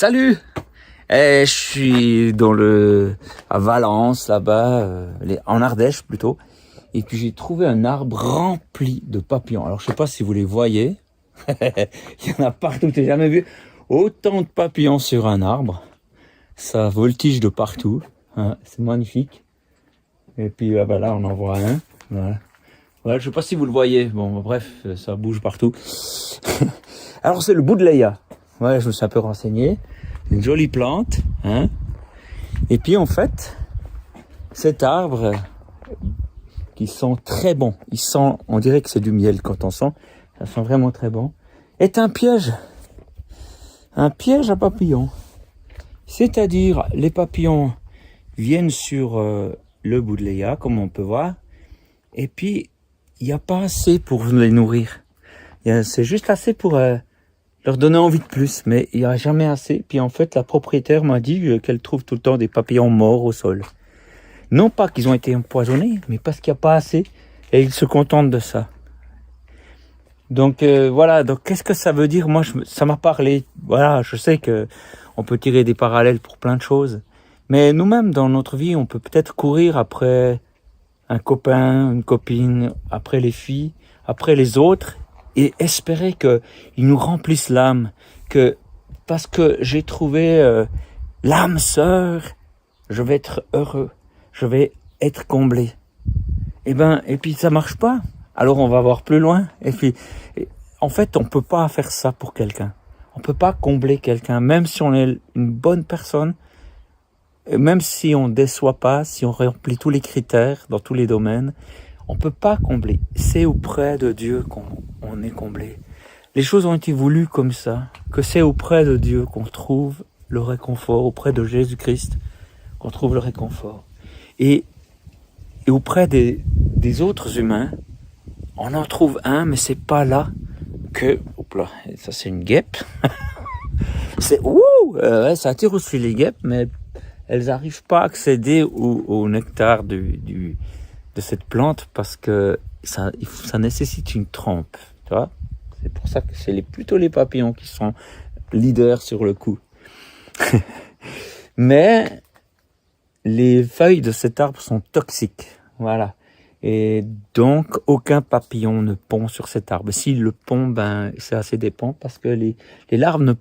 Salut! Je suis à Valence, là-bas, en Ardèche plutôt. Et puis j'ai trouvé un arbre rempli de papillons. Alors je sais pas si vous les voyez. Il y en a partout, j'ai jamais vu autant de papillons sur un arbre. Ça voltige de partout. Hein, c'est magnifique. Et puis là, on en voit un. Voilà, je sais pas si vous le voyez. Bon, bref, ça bouge partout. Alors c'est le Buddleia. Ouais, je me suis un peu renseigné. Une jolie plante, hein. Et puis en fait, cet arbre, qui sent très bon, on dirait que c'est du miel quand on sent, ça sent vraiment très bon, est un piège à papillons. C'est-à-dire, les papillons viennent sur le Buddleia, comme on peut voir, et puis il n'y a pas assez pour les nourrir. C'est juste assez pour leur donner envie de plus, mais il n'y a jamais assez. Puis en fait, la propriétaire m'a dit qu'elle trouve tout le temps des papillons morts au sol. Non pas qu'ils ont été empoisonnés, mais parce qu'il n'y a pas assez. Et ils se contentent de ça. Donc voilà, donc qu'est-ce que ça veut dire? Moi, ça m'a parlé. Voilà, je sais que on peut tirer des parallèles pour plein de choses. Mais nous-mêmes, dans notre vie, on peut peut-être courir après un copain, une copine, après les filles, après les autres, et espérer qu'ils nous remplissent l'âme, que parce que j'ai trouvé l'âme sœur, je vais être heureux, je vais être comblé. Et puis ça marche pas. Alors on va voir plus loin. Et puis, en fait, on peut pas faire ça pour quelqu'un. On peut pas combler quelqu'un, même si on est une bonne personne, même si on déçoit pas, si on remplit tous les critères dans tous les domaines. On peut pas combler. C'est auprès de Dieu qu'on est comblé. Les choses ont été voulues comme ça, que c'est auprès de Dieu qu'on trouve le réconfort, auprès de Jésus-Christ qu'on trouve le réconfort. Et auprès des autres humains, on en trouve un, mais c'est pas là que... Hop là, ça c'est une guêpe. Ça attire aussi les guêpes, mais elles n'arrivent pas à accéder au nectar de cette plante parce que ça nécessite une trempe, tu vois. C'est pour ça que c'est plutôt les papillons qui sont leaders sur le coup. Mais les feuilles de cet arbre sont toxiques, voilà. Et donc aucun papillon ne pond sur cet arbre. S'il le pond, c'est assez dépend parce que les larves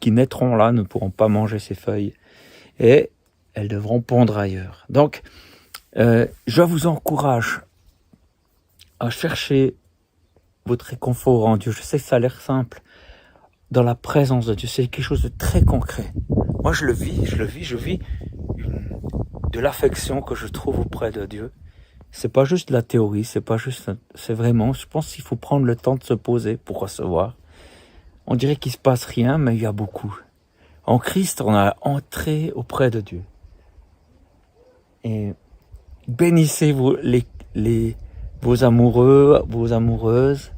qui naîtront là ne pourront pas manger ces feuilles et elles devront pondre ailleurs. Donc je vous encourage à chercher votre réconfort en Dieu. Je sais que ça a l'air simple. Dans la présence de Dieu, c'est quelque chose de très concret. Moi, je vis de l'affection que je trouve auprès de Dieu. C'est pas juste la théorie, c'est vraiment, je pense qu'il faut prendre le temps de se poser pour recevoir. On dirait qu'il se passe rien, mais il y a beaucoup. En Christ, on a entré auprès de Dieu. Et bénissez vos amoureux, vos amoureuses,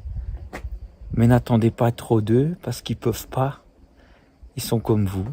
mais n'attendez pas trop d'eux parce qu'ils peuvent pas. Ils sont comme vous.